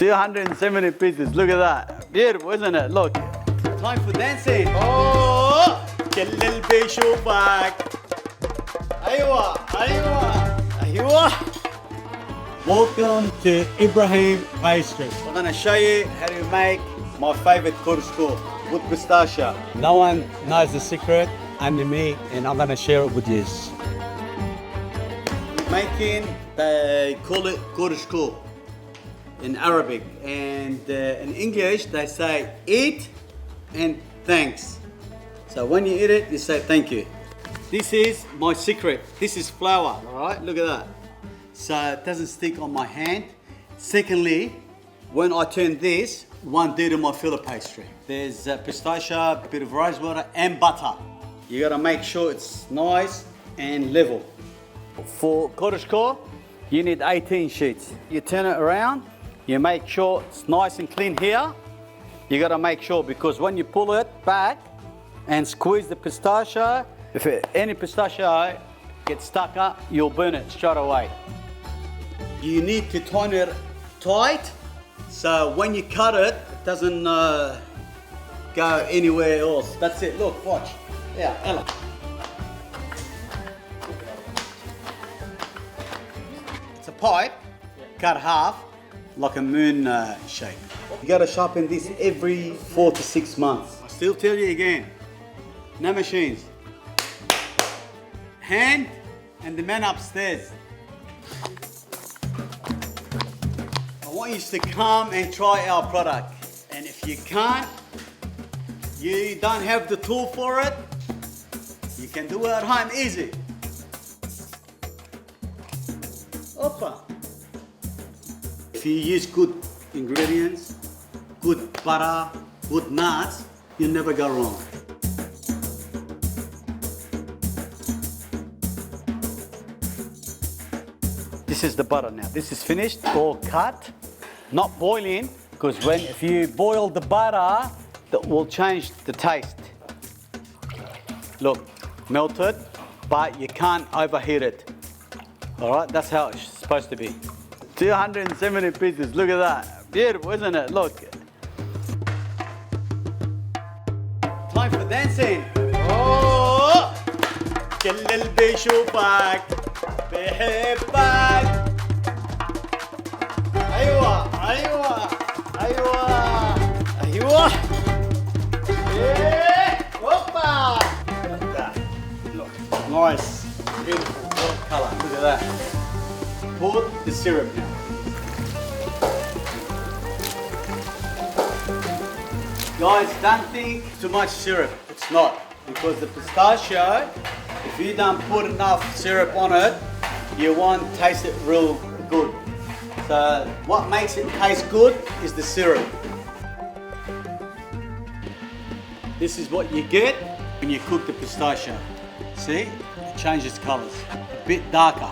270 pieces, look at that. Beautiful, isn't it? Look. Time for dancing. Oh, KHALIL'S Pistachio Baklava. Aywa, aywa, aywa. Welcome to Ibrahim Pastry. I'm going to show you how to make my favorite Kool Wa Shkor with pistachio. No one knows the secret, only me, and I'm going to share it with you. Making, they call it Kool Wa Shkor in Arabic, and in English they say eat and thanks. So when you eat it, you say thank you. This is my secret. This is flour, all right? Look at that. So it doesn't stick on my hand. Secondly, when I turn this, won't do to my filler pastry. There's pistachio, a bit of rose water, and butter. You gotta make sure it's nice and level. For Kool Wa Shkor, you need 18 sheets. You turn it around, you make sure it's nice and clean here. You gotta make sure, because when you pull it back and squeeze the pistachio, if any pistachio gets stuck up, you'll burn it straight away. You need to turn it tight, so when you cut it, it doesn't go anywhere else. That's it, look, watch. Yeah, Ella. It's a pipe, cut half, like a moon shape. You gotta sharpen this every 4 to 6 months. I still tell you again, no machines. Hand and the man upstairs. I want you to come and try our product. And if you can't, you don't have the tool for it, you can do it at home easy. Opa. If you use good ingredients, good butter, good nuts, you'll never go wrong. This is the butter now. This is finished, all cut, not boiling, because if you boil the butter, that will change the taste. Look, melted, but you can't overheat it. All right, that's how it's supposed to be. 270 pieces, look at that. Beautiful, isn't it? Look. Time for dancing. Oh, KHALIL'S Pistachio Baklava. بحبك. أيوة أيوة أيوة أيوة. إيه هوبا. Look, nice, beautiful color. Look at that. Pour the syrup now. Guys, don't think too much syrup. It's not, because the pistachio, if you don't put enough syrup on it, you won't taste it real good. So what makes it taste good is the syrup. This is what you get when you cook the pistachio. See, it changes colors, a bit darker.